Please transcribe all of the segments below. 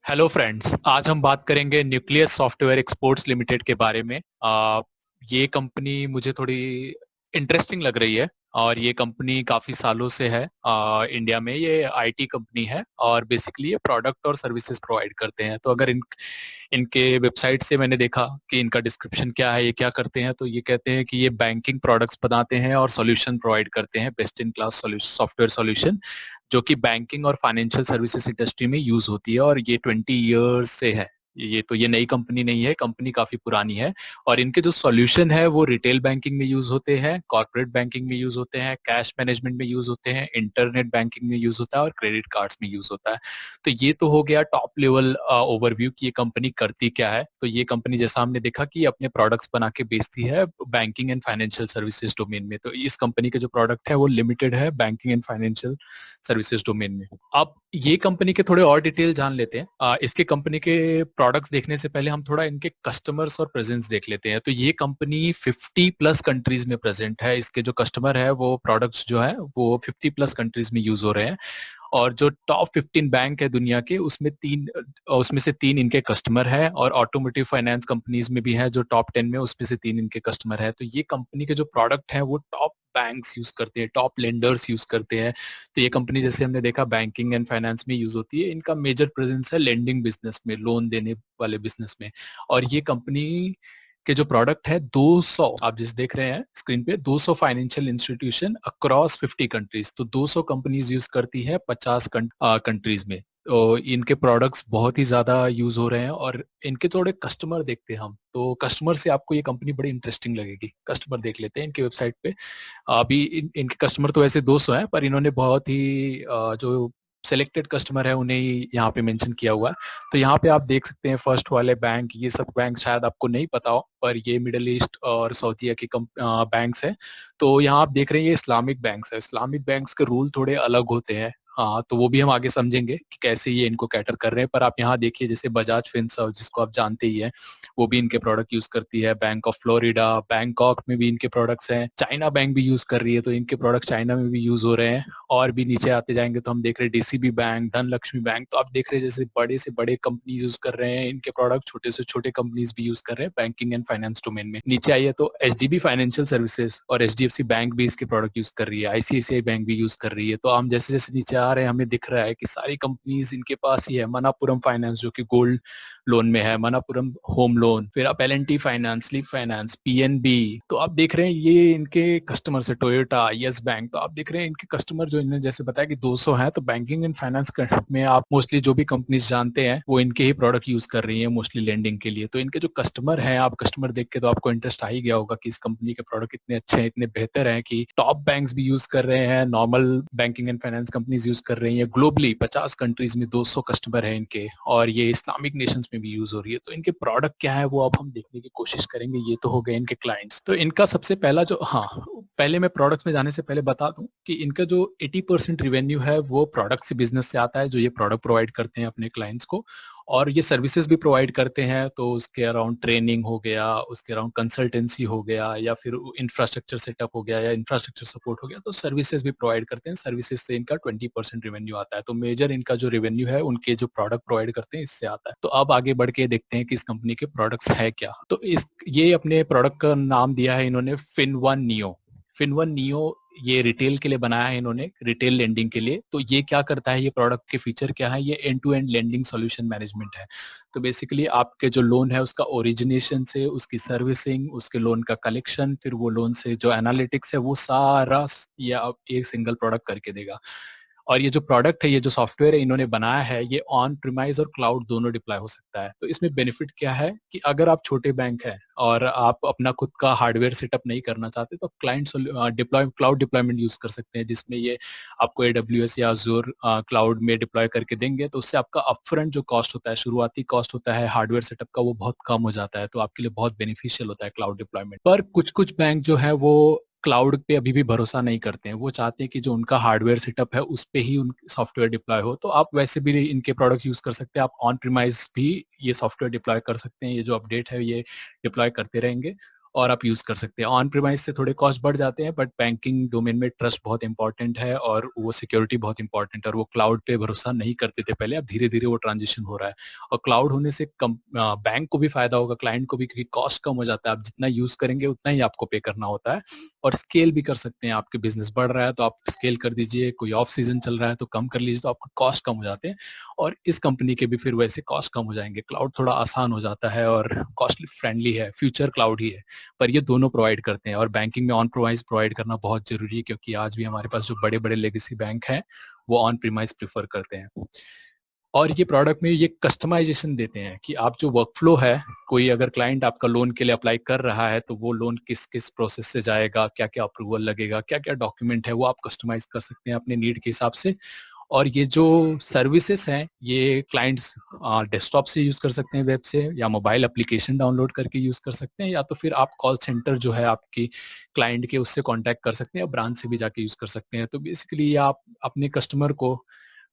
Hello friends, आज हम बात करेंगे न्यूक्लियस सॉफ्टवेयर एक्सपोर्ट्स लिमिटेड के बारे में। ये कंपनी मुझे थोड़ी इंटरेस्टिंग लग रही है और ये कंपनी काफ़ी सालों से है इंडिया में। ये आईटी कंपनी है और बेसिकली ये प्रोडक्ट और सर्विसेज प्रोवाइड करते हैं। तो अगर इनके वेबसाइट से मैंने देखा कि इनका डिस्क्रिप्शन क्या है, ये क्या करते हैं, तो ये कहते हैं कि ये बैंकिंग प्रोडक्ट्स बनाते हैं और सॉल्यूशन प्रोवाइड करते हैं, best in class software solution जो कि बैंकिंग और फाइनेंशियल सर्विसेज इंडस्ट्री में यूज होती है। और ये 20 ईयर्स से है। ये नई कंपनी नहीं है, कंपनी काफी पुरानी है। और इनके जो सॉल्यूशन है वो रिटेल बैंकिंग में यूज होते हैं, कॉर्पोरेट बैंकिंग में यूज होते हैं, कैश मैनेजमेंट में यूज होते हैं, इंटरनेट बैंकिंग में यूज होता है और क्रेडिट कार्ड्स में यूज होता है। तो ये तो हो गया टॉप लेवल ओवरव्यू कि ये कंपनी करती क्या है। तो ये कंपनी, जैसा हमने देखा, कि अपने प्रोडक्ट्स बना के बेचती है banking and financial services domain में। तो इस कंपनी के जो प्रोडक्ट है वो लिमिटेड है banking and financial services domain में। अब ये कंपनी के थोड़े और डिटेल जान लेते हैं। इसके कंपनी के प्रोडक्ट्स देखने से पहले हम थोड़ा इनके कस्टमर्स और प्रेजेंस देख लेते हैं। तो ये कंपनी 50+ कंट्रीज में प्रेजेंट है। इसके जो कस्टमर है वो प्रोडक्ट्स जो है वो 50+ कंट्रीज में यूज हो रहे हैं। और जो टॉप 15 बैंक है दुनिया के, उसमें से तीन इनके कस्टमर है। और ऑटोमोटिव फाइनेंस कंपनीज में भी है जो टॉप 10 में, उसमें से तीन इनके कस्टमर है। तो ये कंपनी के जो प्रोडक्ट है वो टॉप बैंक्स यूज करते हैं, टॉप लेंडर्स यूज करते हैं। तो ये कंपनी, जैसे हमने देखा, बैंकिंग एंड फाइनेंस में यूज होती है। इनका मेजर प्रेजेंस है लेंडिंग बिजनेस में, लोन देने वाले बिजनेस में। और ये कंपनी के जो प्रोडक्ट है 200, आप जिस देख रहे हैं स्क्रीन पे, 200 फाइनेंशियल इंस्टीट्यूशन अक्रॉस 50 कंट्रीज। तो 200 कंपनीज यूज करती है 50 कंट्रीज में। तो इनके प्रोडक्ट्स बहुत ही ज्यादा यूज हो रहे हैं। और इनके थोड़े कस्टमर देखते हैं हम, तो कस्टमर से आपको ये कंपनी बड़ी इंटरेस्टिंग लगेगी। कस्टमर देख लेते हैं इनके वेबसाइट पे। अभी इनके कस्टमर तो वैसे 200 हैं, पर इन्होंने बहुत ही जो सेलेक्टेड कस्टमर है उन्हें ही यहाँ पे मेंशन किया हुआ है। तो यहाँ पे आप देख सकते हैं फर्स्ट वाले बैंक, ये सब बैंक शायद आपको नहीं पता हो, पर ये मिडिल ईस्ट और सऊदीया के बैंक्स हैं। तो यहाँ आप देख रहे हैं ये इस्लामिक बैंक्स है। इस्लामिक बैंक्स के रूल थोड़े अलग होते हैं। हाँ, तो वो भी हम आगे समझेंगे कि कैसे ये इनको कैटर कर रहे हैं। पर आप यहाँ देखिए, जैसे बजाज फिनसर्व, जिसको आप जानते ही हैं, वो भी इनके प्रोडक्ट यूज करती है। बैंक ऑफ फ्लोरिडा, बैंकॉक में भी इनके प्रोडक्ट्स हैं। चाइना बैंक भी यूज कर रही है, तो इनके प्रोडक्ट चाइना में भी यूज हो रहे हैं। और भी नीचे आते जाएंगे तो हम देख रहे हैं डीसीबी बैंक, धनलक्ष्मी बैंक। तो आप देख रहे हैं जैसे बड़े से बड़े कंपनी यूज कर रहे हैं इनके प्रोडक्ट, छोटे से छोटे कंपनीज भी यूज कर रहे हैं बैंकिंग एंड फाइनेंस डोमेन में। नीचे आइए तो एचडीबी फाइनेंशियल सर्विसेज और एचडीएफसी बैंक भी इसके प्रोडक्ट यूज कर रही है, आईसीआईसीआई बैंक भी यूज कर रही है। तो हम जैसे जैसे नीचे आ रहे हैं हमें दिख रहा है कि सारी कंपनीज इनके पास ही है। मनापुरम फाइनेंस जो कि गोल्ड लोन में है, मनापुरम होम लोन, फिर आप L&T finance, sleep finance, PNB. तो आप देख रहे हैं ये इनके कस्टमर से टोयोटा, यस बैंक। तो आप देख रहे हैं इनके कस्टमर जो इन्होंने जैसे बताया कि 200 हैं। तो बैंकिंग एंड फाइनेंस में आप मोस्टली जो भी कंपनीज जानते हैं वो इनके ही प्रोडक्ट यूज कर रही है मोस्टली लेंडिंग के लिए। तो इनके जो कस्टमर हैं, आप कस्टमर देख के तो आपको इंटरेस्ट आ ही गया होगा कि इस कंपनी के प्रोडक्ट इतने अच्छे हैं, इतने बेहतर हैं कि टॉप बैंक्स भी यूज कर रहे हैं, normal banking and finance companies use कर रही है। ग्लोबली 50 कंट्रीज में 200 कस्टमर है इनके, और ये इस्लामिक नेशंस में भी यूज हो रही है। तो इनके प्रोडक्ट क्या है वो अब हम देखने की कोशिश करेंगे। ये तो हो गए इनके क्लाइंट्स। तो इनका सबसे पहला जो, हाँ, पहले मैं प्रोडक्ट्स में जाने से पहले बता दूं कि इनका जो 80% रिवेन्यू है वो प्रोडक्ट से बिजनेस से आता है, जो ये प्रोडक्ट प्रोवाइड करते हैं अपने क्लाइंट्स को। और ये सर्विसेज भी प्रोवाइड करते हैं। तो उसके अराउंड ट्रेनिंग हो गया, उसके अराउंड कंसल्टेंसी हो गया, या फिर इंफ्रास्ट्रक्चर सेटअप हो गया, या इंफ्रास्ट्रक्चर सपोर्ट हो गया। तो सर्विसेज भी प्रोवाइड करते हैं। सर्विसेज से इनका 20% रिवेन्यू आता है। तो मेजर इनका जो रिवेन्यू है उनके जो प्रोडक्ट प्रोवाइड करते हैं इससे आता है। तो अब आगे बढ़ के देखते हैं कि इस कंपनी के प्रोडक्ट्स है क्या। तो ये अपने प्रोडक्ट का नाम दिया है इन्होंने फिन1 नियो। फिन1 नियो ये रिटेल के लिए बनाया है इन्होंने, रिटेल लेंडिंग के लिए। तो ये क्या करता है, ये प्रोडक्ट के फीचर क्या है, ये end to end lending solution management है। तो बेसिकली आपके जो लोन है उसका ओरिजिनेशन से उसकी सर्विसिंग, उसके लोन का कलेक्शन, फिर वो लोन से जो एनालिटिक्स है, वो सारा ये आप एक सिंगल प्रोडक्ट करके देगा। और ये जो प्रोडक्ट है, ये जो सॉफ्टवेयर है इन्होंने बनाया है, ये ऑन प्रीमाइज और क्लाउड दोनों डिप्लॉय हो सकता है। तो इसमें बेनिफिट क्या है कि अगर आप छोटे बैंक हैं और आप अपना खुद का हार्डवेयर सेटअप नहीं करना चाहते, तो क्लाइंट क्लाउड डिप्लॉयमेंट यूज कर सकते हैं, जिसमें ये आपको AWS या Azure क्लाउड में डिप्लॉय करके देंगे। तो उससे आपका अपफ्रंट जो कॉस्ट होता है, शुरुआती कॉस्ट होता है हार्डवेयर सेटअप का, वो बहुत कम हो जाता है। तो आपके लिए बहुत बेनिफिशियल होता है क्लाउड डिप्लॉयमेंट। पर कुछ कुछ बैंक जो है वो क्लाउड पे अभी भी भरोसा नहीं करते हैं। वो चाहते हैं कि जो उनका हार्डवेयर सेटअप है उस पे ही उन सॉफ्टवेयर डिप्लॉय हो। तो आप वैसे भी इनके प्रोडक्ट यूज कर सकते हैं। आप ऑन प्रीमाइज भी ये सॉफ्टवेयर डिप्लॉय कर सकते हैं। ये जो अपडेट है ये डिप्लॉय करते रहेंगे। और आप यूज कर सकते हैं। ऑन प्रीमाइस से थोड़े कॉस्ट बढ़ जाते हैं, बट बैंकिंग डोमेन में ट्रस्ट बहुत इंपॉर्टेंट है और वो सिक्योरिटी बहुत इंपॉर्टेंट है, और वो क्लाउड पे भरोसा नहीं करते थे पहले, अब धीरे धीरे वो ट्रांजिशन हो रहा है। और क्लाउड होने से बैंक को भी फायदा होगा, क्लाइंट को भी, क्योंकि कॉस्ट कम हो जाता है। आप जितना यूज करेंगे उतना ही आपको पे करना होता है, और स्केल भी कर सकते हैं। आपके बिजनेस बढ़ रहा है तो आप स्केल कर दीजिए, कोई ऑफ सीजन चल रहा है तो कम कर लीजिए, तो आपका कॉस्ट कम हो जाते हैं। और इस कंपनी के भी फिर वैसे कॉस्ट कम हो जाएंगे। क्लाउड थोड़ा आसान हो जाता है और कॉस्टली फ्रेंडली है, फ्यूचर क्लाउड ही है, पर ये दोनों प्रोवाइड करते हैं। और बैंकिंग में ऑन प्रोमाइज प्रोवाइड करना बहुत जरूरी है, क्योंकि आज भी हमारे पास जो बड़े बड़े लेगेसी बैंक हैं वो ऑन प्रीमाइज प्रीफर करते हैं। और ये प्रोडक्ट में ये कस्टमाइजेशन देते हैं कि आप जो वर्कफ्लो है, कोई अगर क्लाइंट आपका लोन के लिए अप्लाई कर रहा है तो वो लोन किस किस प्रोसेस से जाएगा, क्या क्या अप्रूवल लगेगा, क्या क्या डॉक्यूमेंट है, वो आप कस्टमाइज कर सकते हैं अपने नीड के हिसाब से। और ये जो सर्विसेज हैं ये क्लाइंट्स डेस्कटॉप से यूज कर सकते हैं, वेब से, या मोबाइल एप्लीकेशन डाउनलोड करके यूज कर सकते हैं, या तो फिर आप कॉल सेंटर जो है आपकी क्लाइंट के, उससे कांटेक्ट कर सकते हैं, या ब्रांच से भी जाके यूज कर सकते हैं। तो बेसिकली ये आप अपने कस्टमर को,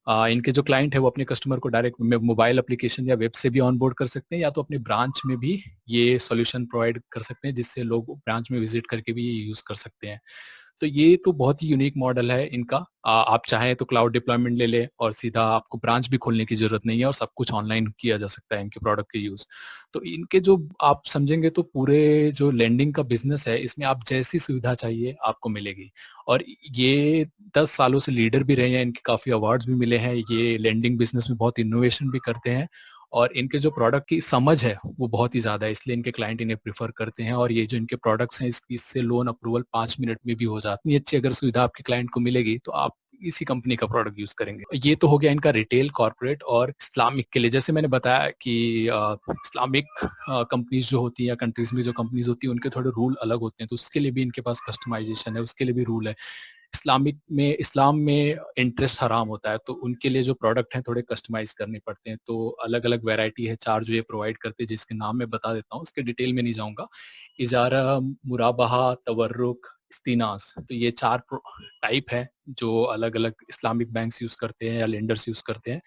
इनके जो क्लाइंट है वो अपने कस्टमर को डायरेक्ट मोबाइल एप्लीकेशन या वेब से भी ऑनबोर्ड कर सकते हैं, या तो अपने ब्रांच में भी ये सॉल्यूशन प्रोवाइड कर सकते हैं, जिससे लोग ब्रांच में विजिट करके भी ये यूज कर सकते हैं। तो ये तो बहुत ही यूनिक मॉडल है इनका। आप चाहें तो क्लाउड डिप्लॉयमेंट ले लें और सीधा आपको ब्रांच भी खोलने की जरूरत नहीं है, और सब कुछ ऑनलाइन किया जा सकता है इनके प्रोडक्ट के यूज। तो इनके जो आप समझेंगे तो पूरे जो लेंडिंग का बिजनेस है, इसमें आप जैसी सुविधा चाहिए आपको मिलेगी। और ये 10 सालों से लीडर भी रहे हैं, इनके काफी अवार्ड्स भी मिले हैं। ये लेंडिंग बिजनेस में बहुत इनोवेशन भी करते हैं, और इनके जो प्रोडक्ट की समझ है वो बहुत ही ज्यादा है, इसलिए इनके क्लाइंट इन्हें प्रेफर करते हैं। और ये जो इनके प्रोडक्ट्स हैं, इससे लोन अप्रूवल 5 मिनट में भी हो जाती है। अच्छी अगर सुविधा आपके क्लाइंट को मिलेगी तो आप इसी कंपनी का प्रोडक्ट यूज करेंगे। ये तो हो गया इनका रिटेल, कॉर्पोरेट और इस्लामिक के लिए। जैसे मैंने बताया कि इस्लामिक कंपनीज जो होती है या कंट्रीज में जो कंपनीज होती है, उनके थोड़े रूल अलग होते हैं, तो उसके लिए भी इनके पास कस्टमाइजेशन है, उसके लिए भी रूल है। इस्लाम में इंटरेस्ट हराम होता है, तो उनके लिए जो प्रोडक्ट हैं थोड़े कस्टमाइज करने पड़ते हैं। तो अलग अलग वैरायटी है, चार जो ये प्रोवाइड करते हैं, जिसके नाम मैं बता देता हूँ, उसके डिटेल में नहीं जाऊंगा। इजारा, मुराबाहा, तवर्रुक, इस्तीनास, तो ये चार टाइप है जो अलग अलग इस्लामिक बैंक्स यूज करते हैं या लेंडर्स यूज करते हैं।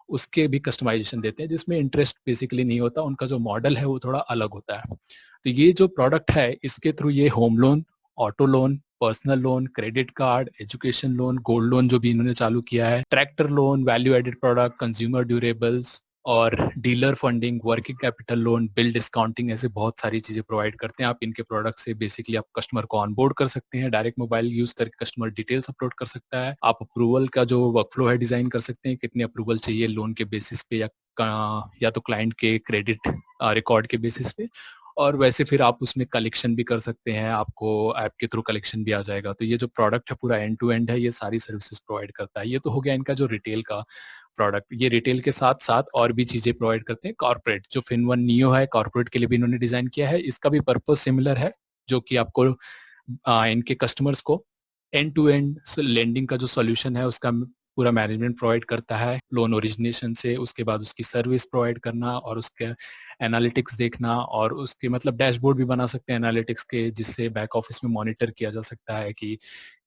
उसके भी कस्टमाइजेशन देते हैं, जिसमें इंटरेस्ट बेसिकली नहीं होता, उनका जो मॉडल है वो थोड़ा अलग होता है। तो ये जो प्रोडक्ट है, इसके थ्रू ये home loan, auto loan, personal loan, credit card, education loan, gold loan जो भी इन्होंने चालू किया है, tractor loan, value added product, consumer durables, और dealer funding, working capital loan, bill discounting, ऐसे बहुत सारी चीजें प्रोवाइड करते हैं। आप इनके प्रोडक्ट से बेसिकली आप कस्टमर को ऑनबोर्ड कर सकते हैं, डायरेक्ट मोबाइल यूज करके कस्टमर डिटेल्स अपलोड कर सकता है। आप अप्रूवल का जो वर्कफ्लो है डिजाइन कर सकते हैं, कितने अप्रूवल चाहिए लोन के बेसिस पे, या तो क्लाइंट के क्रेडिट रिकॉर्ड के बेसिस पे। और वैसे फिर आप उसमें कलेक्शन भी कर सकते हैं, आपको ऐप के थ्रू कलेक्शन भी आ जाएगा। तो ये जो प्रोडक्ट है पूरा एंड टू एंड है, ये सारी सर्विसेज प्रोवाइड करता है। ये तो हो गया इनका जो रिटेल का प्रोडक्ट। ये रिटेल के साथ साथ और भी चीजें प्रोवाइड करते हैं। कॉर्पोरेट जो फिनवन नियो है, कॉर्पोरेट के लिए भी इन्होंने डिजाइन किया है, इसका भी पर्पज सिमिलर है, जो कि आपको इनके कस्टमर्स को एंड टू एंड लेंडिंग का जो सोल्यूशन है उसका पूरा मैनेजमेंट प्रोवाइड करता है, लोन ओरिजिनेशन से, उसके बाद उसकी सर्विस प्रोवाइड करना, और उसके एनालिटिक्स देखना, और उसके मतलब डैशबोर्ड भी बना सकते हैं एनालिटिक्स के, जिससे बैक ऑफिस में मॉनिटर किया जा सकता है कि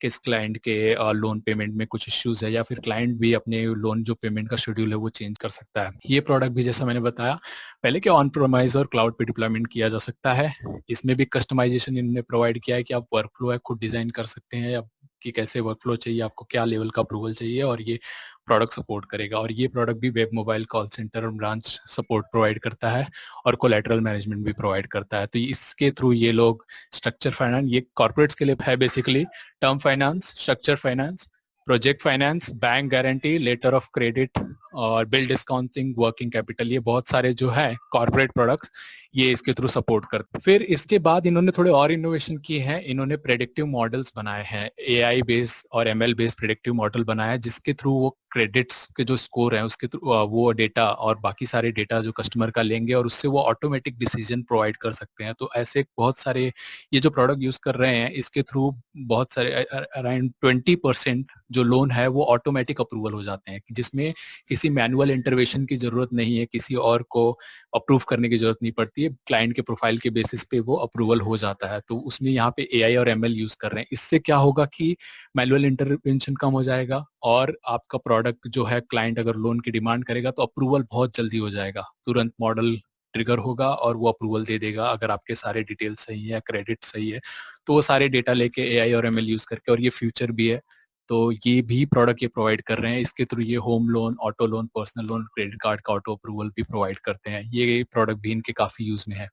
किस क्लाइंट के लोन पेमेंट में कुछ इश्यूज है, या फिर क्लाइंट भी अपने लोन जो पेमेंट का शेड्यूल है वो चेंज कर सकता है। ये प्रोडक्ट भी जैसा मैंने बताया पहले कि ऑन प्रोमाइज और क्लाउड पे डिप्लॉयमेंट किया जा सकता है। इसमें भी कस्टमाइजेशन इन्होंने प्रोवाइड किया है कि आप वर्कफ्लो है खुद डिजाइन कर सकते हैं, या कि कैसे वर्कफ्लो चाहिए, आपको क्या लेवल का अप्रूवल चाहिए, और ये प्रोडक्ट सपोर्ट करेगा। और ये प्रोडक्ट भी वेब, मोबाइल, कॉल सेंटर और ब्रांच सपोर्ट प्रोवाइड करता है, और कोलेटरल मैनेजमेंट भी प्रोवाइड करता है। तो इसके थ्रू ये लोग स्ट्रक्चर फाइनेंस, ये कॉर्पोरेट्स के लिए है basically, term finance, structure finance, project finance, bank guarantee, letter of credit, और बिल डिस्काउंटिंग, वर्किंग कैपिटल, ये बहुत सारे जो है कॉर्पोरेट प्रोडक्ट्स ये इसके थ्रू सपोर्ट करते हैं। फिर इसके बाद इन्होंने थोड़े और इनोवेशन किए हैं, इन्होंने प्रेडिक्टिव मॉडल्स बनाए हैं, एआई बेस्ड और एमएल बेस्ड प्रेडिक्टिव मॉडल बनाया है, जिसके थ्रू वो क्रेडिट्स के जो स्कोर है उसके थ्रू वो डेटा और बाकी सारे डेटा जो कस्टमर का लेंगे, और उससे वो ऑटोमेटिक डिसीजन प्रोवाइड कर सकते हैं। तो ऐसे बहुत सारे ये जो प्रोडक्ट यूज कर रहे हैं, इसके थ्रू बहुत सारे अराउंड 20% जो लोन है वो ऑटोमेटिक अप्रूवल हो जाते हैं, जिसमें किसी मैनुअल इंटरवेंशन की जरूरत नहीं है, किसी और को अप्रूव करने की जरूरत नहीं पड़ती है, क्लाइंट के प्रोफाइल के बेसिस पे वो अप्रूवल हो जाता है। तो उसमें यहाँ पे एआई और एमएल यूज कर रहे हैं। इससे क्या होगा कि मैनुअल इंटरवेंशन कम हो जाएगा, और आपका प्रोडक्ट जो है क्लाइंट अगर लोन की डिमांड करेगा तो अप्रूवल बहुत जल्दी हो जाएगा, तुरंत मॉडल ट्रिगर होगा और वो अप्रूवल दे देगा अगर आपके सारे डिटेल्स सही है, क्रेडिट सही है। तो वो सारे डेटा लेके एआई और एमएल यूज करके, और ये फ्यूचर भी है, तो ये भी प्रोडक्ट ये प्रोवाइड कर रहे हैं। इसके थ्रू ये home loan, auto loan, personal loan, credit card का ऑटो अप्रूवल भी प्रोवाइड करते हैं। ये प्रोडक्ट भी इनके काफी यूज में है।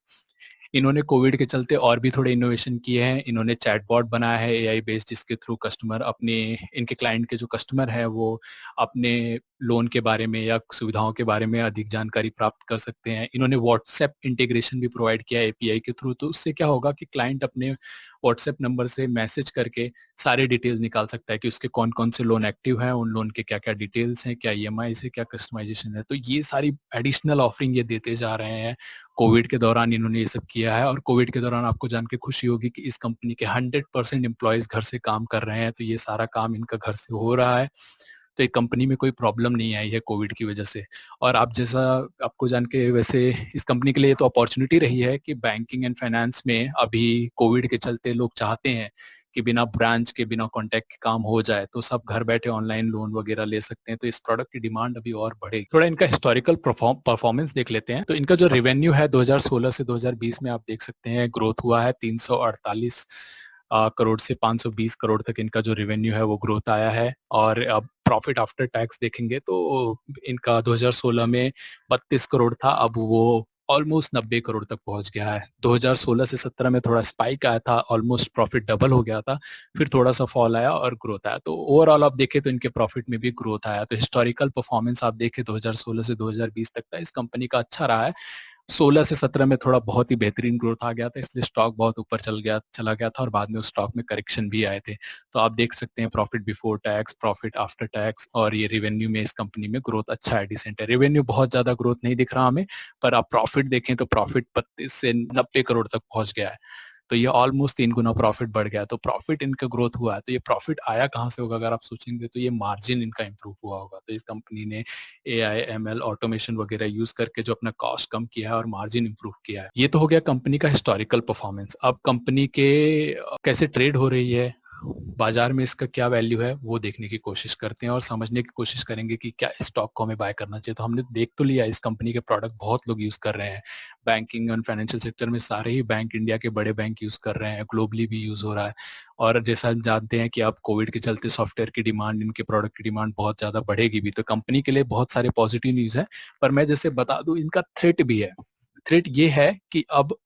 इन्होंने कोविड के चलते और भी थोड़े इनोवेशन किए हैं। इन्होंने चैटबॉट बनाया है एआई बेस्ड, जिसके थ्रू कस्टमर अपने, इनके क्लाइंट के जो कस्टमर है वो अपने लोन के बारे में या सुविधाओं के बारे में अधिक जानकारी प्राप्त कर सकते हैं। इन्होंने व्हाट्सएप इंटीग्रेशन भी प्रोवाइड किया है एपीआई के थ्रू। तो उससे क्या होगा कि क्लाइंट अपने व्हाट्सएप नंबर से मैसेज करके सारे डिटेल्स निकाल सकता है कि उसके कौन कौन से लोन एक्टिव है, उन लोन के क्या क्या डिटेल्स हैं, क्या ईएमआई है, क्या कस्टमाइजेशन है। तो ये सारी एडिशनल ऑफरिंग ये देते जा रहे हैं। कोविड के दौरान इन्होंने ये सब किया है, और कोविड के दौरान आपको जान के खुशी होगी कि इस कंपनी के 100% एम्प्लॉयज घर से काम कर रहे हैं। तो ये सारा काम इनका घर से हो रहा है। तो एक कंपनी में कोई प्रॉब्लम नहीं आई है कोविड की वजह से। और आप जैसा, आपको जान के वैसे इस कंपनी के लिए तो अपॉर्चुनिटी रही है कि बैंकिंग एंड फाइनेंस में अभी कोविड के चलते लोग चाहते हैं कि बिना ब्रांच के, बिना कॉन्टैक्ट के काम हो जाए, तो सब घर बैठे ऑनलाइन लोन वगैरह ले सकते हैं। तो इस प्रोडक्ट की डिमांड अभी और बढ़ेगी। थोड़ा इनका हिस्टोरिकल परफॉर्मेंस देख लेते हैं। तो इनका जो रेवेन्यू है 2016 से 2020 में आप देख सकते हैं ग्रोथ हुआ है 348 करोड़ से 520 करोड़ तक इनका जो रेवेन्यू है वो ग्रोथ आया है। और अब प्रॉफिट आफ्टर टैक्स देखेंगे तो इनका 2016 में 32 करोड़ था, अब वो ऑलमोस्ट 90 करोड़ तक पहुंच गया है। 2016 से 17 में थोड़ा स्पाइक आया था, ऑलमोस्ट प्रॉफिट डबल हो गया था, फिर थोड़ा सा फॉल आया और ग्रोथ आया। तो ओवरऑल आप देखें तो इनके प्रॉफिट में भी ग्रोथ आया। तो हिस्टोरिकल परफॉर्मेंस आप देखें 2016 से 2020 तक का इस कंपनी का अच्छा रहा है। 16 से 17 में थोड़ा बहुत ही बेहतरीन ग्रोथ आ गया था, इसलिए स्टॉक बहुत ऊपर चला गया था, और बाद में उस स्टॉक में करेक्शन भी आए थे। तो आप देख सकते हैं profit before tax, profit after tax, और ये रेवेन्यू में इस कंपनी में ग्रोथ अच्छा है, डिसेंट है। रेवेन्यू बहुत ज्यादा ग्रोथ नहीं दिख रहा हमें, पर आप प्रॉफिट देखें तो प्रॉफिट 32 से 90 करोड़ तक पहुंच गया है। तो ये ऑलमोस्ट 3 गुना प्रॉफिट बढ़ गया। तो प्रॉफिट इनका ग्रोथ हुआ है। तो ये प्रॉफिट आया कहाँ से होगा अगर आप सोचेंगे, तो ये मार्जिन इनका इंप्रूव हुआ होगा। तो इस कंपनी ने एआई, एमएल, ऑटोमेशन वगैरह यूज करके जो अपना कॉस्ट कम किया है और मार्जिन इंप्रूव किया है। ये तो हो गया कंपनी का हिस्टोरिकल परफॉर्मेंस। अब कंपनी के कैसे ट्रेड हो रही है, बाजार में इसका क्या वैल्यू है, वो देखने की कोशिश करते हैं और समझने की कोशिश करेंगे कि क्या स्टॉक को हमें बाय करना चाहिए। तो हमने देख तो लिया इस कंपनी के प्रोडक्ट बहुत लोग यूज कर रहे हैं। बैंकिंग एंड फाइनेंशियल सेक्टर में सारे ही बैंक, इंडिया के बड़े बैंक यूज कर रहे हैं, ग्लोबली भी यूज हो रहा है। और जैसा हम जानते हैं कि अब कोविड के चलते सॉफ्टवेयर की डिमांड, इनके प्रोडक्ट की डिमांड बहुत ज्यादा बढ़ेगी भी। तो कंपनी के लिए बहुत सारे पॉजिटिव न्यूज है। पर मैं जैसे बता दूं, इनका थ्रेट भी है। थ्रेट ये है कि अब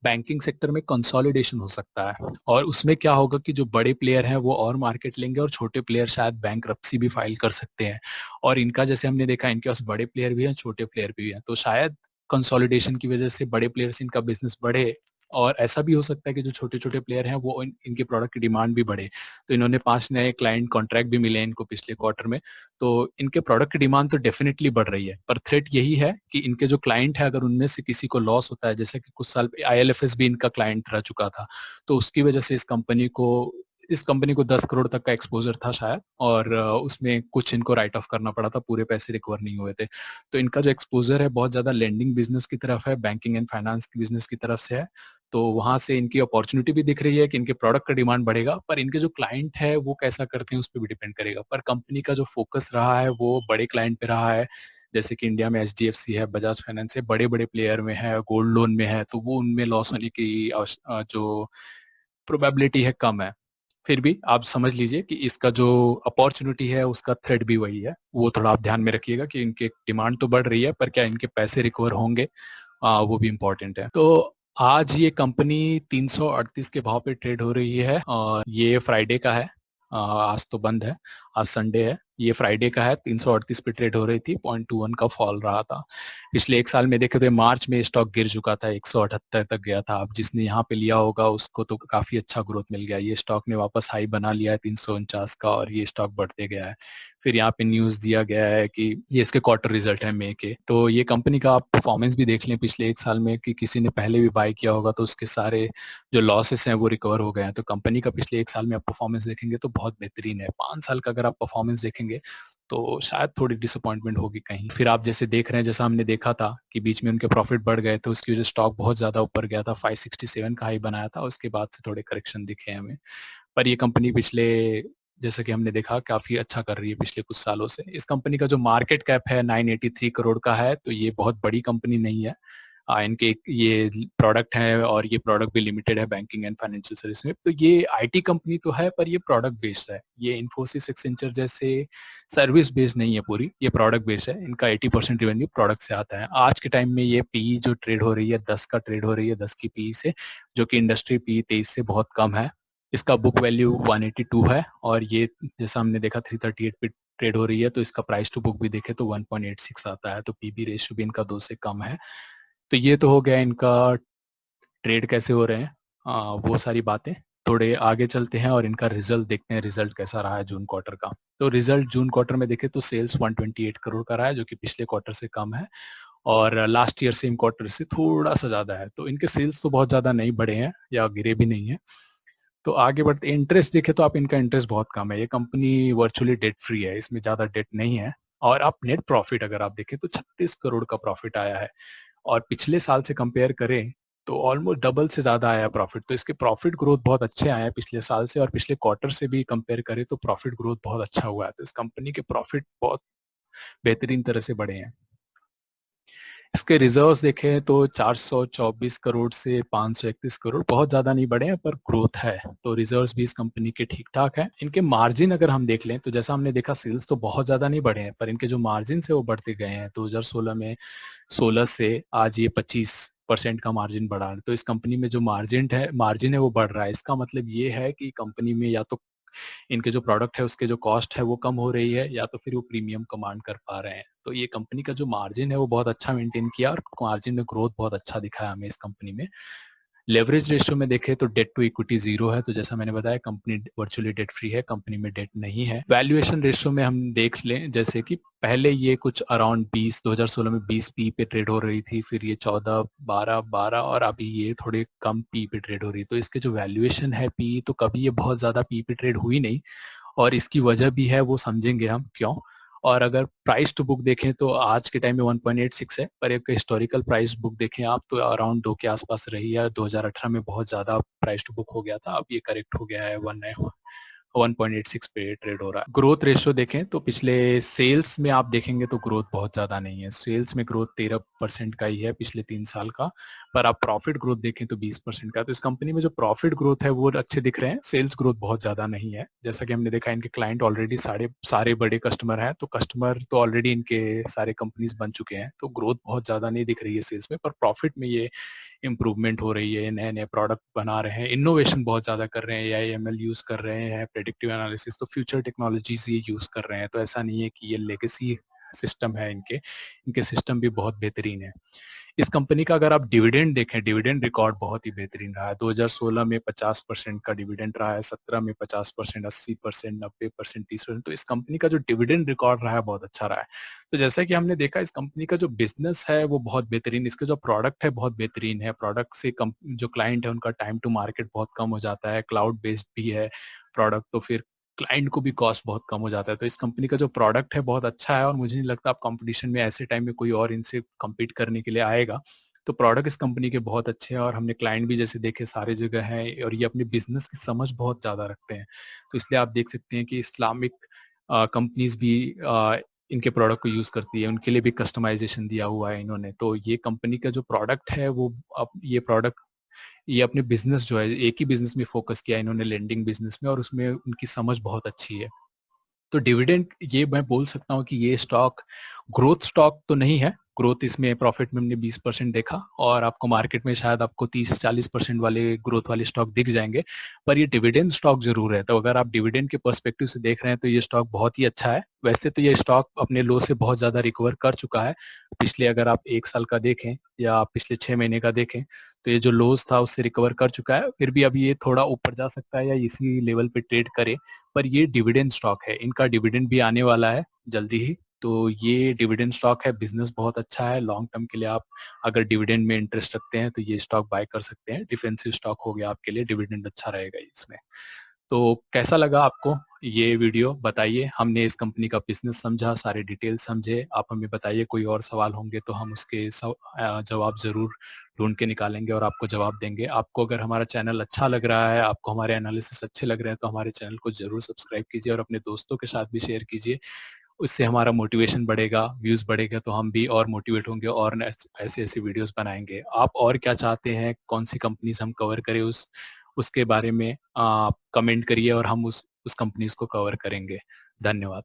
बैंकिंग सेक्टर में कंसोलिडेशन हो सकता है, और उसमें क्या होगा कि जो बड़े प्लेयर हैं वो और मार्केट लेंगे, और छोटे प्लेयर शायद बैंकरप्सी भी फाइल कर सकते हैं। और इनका जैसे हमने देखा, इनके पास बड़े प्लेयर भी हैं, छोटे प्लेयर भी हैं। तो शायद कंसोलिडेशन की वजह से बड़े प्लेयर से इनका बिजनेस बढ़े, और ऐसा भी हो सकता है कि जो छोटे छोटे प्लेयर हैं वो इनके प्रोडक्ट की डिमांड भी बढ़े। तो इन्होंने 5 नए क्लाइंट कॉन्ट्रैक्ट भी मिले इनको पिछले क्वार्टर में। तो इनके प्रोडक्ट की डिमांड तो डेफिनेटली बढ़ रही है, पर थ्रेट यही है कि इनके जो क्लाइंट है, अगर उनमें से किसी को लॉस होता है, जैसे कि कुछ साल आईएलएफएस भी इनका क्लाइंट रह चुका था, तो उसकी वजह से इस कंपनी को 10 करोड़ तक का एक्सपोजर था शायद, और उसमें कुछ इनको राइट ऑफ करना पड़ा था, पूरे पैसे रिकवर नहीं हुए थे। तो इनका जो एक्सपोजर है बहुत ज्यादा लेंडिंग बिजनेस की तरफ है, बैंकिंग एंड फाइनेंस की बिजनेस की तरफ से है। तो वहां से इनकी अपॉर्चुनिटी भी दिख रही है कि इनके प्रोडक्ट का डिमांड बढ़ेगा, पर इनके जो क्लाइंट है वो कैसा करते हैं उस पर भी डिपेंड करेगा। पर कंपनी का जो फोकस रहा है वो बड़े क्लाइंट पे रहा है। जैसे कि इंडिया में एचडीएफसी है, बजाज फाइनेंस है, बड़े बड़े प्लेयर में है, गोल्ड लोन में है, तो वो उनमें लॉस होने की जो प्रोबेबिलिटी है कम है। फिर भी आप समझ लीजिए कि इसका जो अपॉर्चुनिटी है उसका थ्रेड भी वही है। वो थोड़ा आप ध्यान में रखिएगा कि इनके डिमांड तो बढ़ रही है, पर क्या इनके पैसे रिकवर होंगे, वो भी इम्पोर्टेंट है। तो आज ये कंपनी 338 के भाव पे ट्रेड हो रही है, और ये फ्राइडे का है। आज तो बंद है, आज संडे है। ये फ्राइडे का है, 338 पे ट्रेड हो रही थी, 0.21 का फॉल रहा था। पिछले एक साल में देखे तो मार्च में स्टॉक गिर चुका था, 178 तक गया था। अब जिसने यहाँ पे लिया होगा उसको तो काफी अच्छा ग्रोथ मिल गया। ये स्टॉक ने वापस हाई बना लिया है 349 का, और ये स्टॉक बढ़ते गया है। फिर यहाँ पे न्यूज दिया गया है कि ये इसके क्वार्टर रिजल्ट है मई के। तो ये कंपनी का आप परफॉर्मेंस भी देख लें पिछले एक साल में, कि किसी ने पहले भी बाय किया होगा तो उसके सारे जो लॉसेस हैं वो रिकवर हो गए हैं। तो कंपनी का पिछले एक साल में आप परफॉर्मेंस देखेंगे तो बहुत बेहतरीन है। 5 साल का अगर आप परफॉर्मेंस देखेंगे तो शायद थोड़ी डिसअपॉइंटमेंट होगी कहीं। फिर आप जैसे देख रहे हैं, जैसा हमने देखा था कि बीच में उनके प्रॉफिट बढ़ गए थे, उसकी वजह से स्टॉक बहुत ज्यादा ऊपर गया था, 567 का हाई बनाया था, उसके बाद से थोड़े करेक्शन दिखे हमें। पर ये कंपनी पिछले, जैसा कि हमने देखा, काफी अच्छा कर रही है पिछले कुछ सालों से। इस कंपनी का जो मार्केट कैप है 983 करोड़ का है, तो ये बहुत बड़ी कंपनी नहीं है। इनके ये प्रोडक्ट है और ये प्रोडक्ट भी लिमिटेड है बैंकिंग एंड फाइनेंशियल सर्विस में। तो ये आईटी कंपनी तो है पर ये प्रोडक्ट बेस्ड है। ये इन्फोसिस एक्सेंचर जैसे सर्विस बेस्ड नहीं है पूरी, ये प्रोडक्ट बेस्ड है। इनका 80% रेवेन्यू प्रोडक्ट से आता है। आज के टाइम में ये पी जो ट्रेड हो रही है 10 का ट्रेड हो रही है, 10 की पी से, जो कि इंडस्ट्री पी 23 से बहुत कम है। इसका बुक वैल्यू 182 है और ये जैसा हमने देखा 338 पे ट्रेड हो रही है, तो इसका प्राइस टू बुक भी देखे तो 1.86 आता है। तो पीबी रेशियो भी इनका 2 से कम है। तो ये तो हो गया इनका ट्रेड कैसे हो रहे हैं, वो सारी बातें। थोड़े आगे चलते हैं और इनका रिजल्ट देखते हैं, रिजल्ट कैसा रहा है जून क्वार्टर का। तो रिजल्ट जून क्वार्टर में देखें तो सेल्स 128 करोड़ का रहा है, जो कि पिछले क्वार्टर से कम है और लास्ट ईयर सेम क्वार्टर से थोड़ा सा ज्यादा है। तो इनके सेल्स तो बहुत ज्यादा नहीं बढ़े हैं या गिरे भी नहीं है। तो आगे बढ़ते, इंटरेस्ट देखे तो आप इनका इंटरेस्ट बहुत कम है। ये कंपनी वर्चुअली डेट फ्री है, इसमें ज्यादा डेट नहीं है। और आप नेट प्रॉफिट अगर आप देखें तो 36 करोड़ का प्रॉफिट आया है और पिछले साल से कंपेयर करें तो ऑलमोस्ट डबल से ज्यादा आया प्रॉफिट। तो इसके प्रॉफिट ग्रोथ बहुत अच्छे आए हैं पिछले साल से, और पिछले क्वार्टर से भी कंपेयर करें तो प्रॉफिट ग्रोथ बहुत अच्छा हुआ है। तो इस कंपनी के प्रॉफिट बहुत बेहतरीन तरह से बढ़े हैं। इसके रिजर्व्स देखें तो 424 करोड़ से 531 करोड़, बहुत ज्यादा नहीं बढ़े हैं पर ग्रोथ है। तो रिजर्व्स भी इस कंपनी के ठीक ठाक है। इनके मार्जिन अगर हम देख लें तो जैसा हमने देखा सेल्स तो बहुत ज्यादा नहीं बढ़े हैं पर इनके जो मार्जिन है वो बढ़ते गए हैं। 2016 में 16 से आज ये 25% का मार्जिन बढ़ा है। तो इस कंपनी में जो मार्जिन है वो बढ़ रहा है। इसका मतलब ये है कि कंपनी में या तो इनके जो प्रोडक्ट है उसके जो कॉस्ट है वो कम हो रही है या तो फिर वो प्रीमियम कमांड कर पा रहे हैं। तो ये कंपनी का जो मार्जिन है वो बहुत अच्छा मेंटेन किया और मार्जिन में ग्रोथ बहुत अच्छा दिखाया हमें इस कंपनी में। लेवरेज रेशियो में देखें तो डेट टू इक्विटी 0 है। तो जैसा मैंने बताया कंपनी वर्चुअली डेट फ्री है, कंपनी में डेट नहीं है। वैल्यूएशन रेशियो में हम देख लें जैसे कि पहले ये कुछ अराउंड 2016 में 20 पी पे ट्रेड हो रही थी, फिर ये 14, 12 और अभी ये थोड़े कम पी पे ट्रेड हो रही है। तो इसके जो वैल्यूएशन है पी, तो कभी ये बहुत ज्यादा पी पे ट्रेड हुई नहीं और इसकी वजह भी है, वो समझेंगे हम क्यों। और अगर प्राइस टू बुक देखें तो आज के टाइम में 1.86 है पर एक हिस्टोरिकल प्राइस बुक देखें आप तो अराउंड 2 के आसपास रही है। 2018 में बहुत ज्यादा प्राइस टू बुक हो गया था, अब ये करेक्ट हो गया है 1.86 पे ट्रेड हो रहा है। ग्रोथ रेशियो देखें तो पिछले सेल्स में आप देखेंगे तो ग्रोथ बहुत ज्यादा नहीं है। सेल्स में ग्रोथ 13% का ही है पिछले 3 साल का, पर आप प्रॉफिट ग्रोथ देखें तो 20% का। तो इस कंपनी में जो प्रॉफिट ग्रोथ है वो अच्छे दिख रहे हैं, सेल्स ग्रोथ बहुत ज्यादा नहीं है। जैसा कि हमने देखा इनके क्लाइंट ऑलरेडी सारे बड़े कस्टमर हैं, तो कस्टमर तो ऑलरेडी इनके सारे कंपनीज बन चुके हैं। तो ग्रोथ बहुत ज्यादा नहीं दिख रही है सेल्स में, पर प्रॉफिट में ये इम्प्रूवमेंट हो रही है। नए नए प्रोडक्ट बना रहे हैं, इनोवेशन बहुत ज्यादा कर रहे हैं, एआईएमएल यूज कर रहे हैं, प्रेडिक्टिव एनालिसिस, तो फ्यूचर टेक्नोलॉजीज ये यूज कर रहे हैं। तो ऐसा नहीं है कि ये लेगेसी सिस्टम है, इनके इनके सिस्टम भी बहुत बेहतरीन है। इस कंपनी का अगर आप डिविडेंड देखें, डिविडेंड रिकॉर्ड बहुत ही बेहतरीन रहा है। 2016 में 50% का डिविडेंड रहा है, 17 में 50%, 80%, 90%, 30%। तो इस कंपनी का जो डिविडेंड रिकॉर्ड रहा है बहुत अच्छा रहा है। तो जैसा कि हमने देखा इस कंपनी का जो बिजनेस है वो बहुत बेहतरीन, इसके जो प्रोडक्ट है बहुत बेहतरीन है। प्रोडक्ट से जो क्लाइंट है उनका टाइम टू मार्केट बहुत कम हो जाता है, क्लाउड बेस्ड भी है प्रोडक्ट, तो फिर क्लाइंट को भी कॉस्ट बहुत कम हो जाता है। तो इस कंपनी का जो प्रोडक्ट है बहुत अच्छा है और मुझे नहीं लगता आप कंपटीशन में ऐसे टाइम में कोई और इनसे कम्पीट करने के लिए आएगा। तो प्रोडक्ट इस कंपनी के बहुत अच्छे हैं और हमने क्लाइंट भी जैसे देखे सारे जगह हैं और ये अपने बिजनेस की समझ बहुत ज्यादा रखते हैं। तो इसलिए आप देख सकते हैं कि इस्लामिक कंपनीज भी इनके प्रोडक्ट को यूज करती है, उनके लिए भी कस्टमाइजेशन दिया हुआ है इन्होंने। तो ये कंपनी का जो प्रोडक्ट है वो अब ये प्रोडक्ट ये अपने बिजनेस जो है एक ही बिजनेस में फोकस किया इन्होंने, लेंडिंग बिजनेस में, और उसमें उनकी समझ बहुत अच्छी है। तो डिविडेंड ये मैं बोल सकता हूँ कि ये स्टॉक ग्रोथ स्टॉक तो नहीं है। ग्रोथ इसमें प्रॉफिट में हमने 20% देखा और आपको मार्केट में शायद आपको 30-40% वाले ग्रोथ वाले स्टॉक दिख जाएंगे, पर ये डिविडेंड स्टॉक जरूर है। तो अगर आप डिविडेंड के पर्सपेक्टिव से देख रहे हैं तो ये स्टॉक बहुत ही अच्छा है। वैसे तो ये स्टॉक अपने लो से बहुत ज्यादा रिकवर कर चुका है। पिछले अगर आप 1 साल का देखें या पिछले 6 महीने का देखें तो ये जो लोज था उससे रिकवर कर चुका है। फिर भी अभी ये थोड़ा ऊपर जा सकता है या इसी लेवल पे ट्रेड करे, पर ये डिविडेंड स्टॉक है, इनका डिविडेंड भी आने वाला है जल्दी ही। तो ये डिविडेंड स्टॉक है, बिजनेस बहुत अच्छा है। लॉन्ग टर्म के लिए आप अगर डिविडेंड में इंटरेस्ट रखते हैं तो ये स्टॉक बाय कर सकते हैं। डिफेंसिव स्टॉक हो गया आपके लिए, डिविडेंड अच्छा रहेगा इसमें। तो कैसा लगा आपको ये वीडियो बताइए। हमने इस कंपनी का बिजनेस समझा, सारे डिटेल समझे। आप हमें बताइए कोई और सवाल होंगे तो हम उसके जवाब जरूर ढूंढ के निकालेंगे और आपको जवाब देंगे। आपको अगर हमारा चैनल अच्छा लग रहा है, आपको हमारे एनालिसिस अच्छे लग रहे हैं तो हमारे चैनल को जरूर सब्सक्राइब कीजिए और अपने दोस्तों के साथ भी शेयर कीजिए। उससे हमारा मोटिवेशन बढ़ेगा, व्यूज़ बढ़ेगा तो हम भी और मोटिवेट होंगे और ऐसे-ऐसे वीडियोज़ बनाएँगे। आप और क्या चाहते हैं, कौन-सी कंपनीज़ हम कवर करें उसके बारे में कमेंट करिए और हम उस कंपनीज़ को कवर करेंगे। धन्यवाद।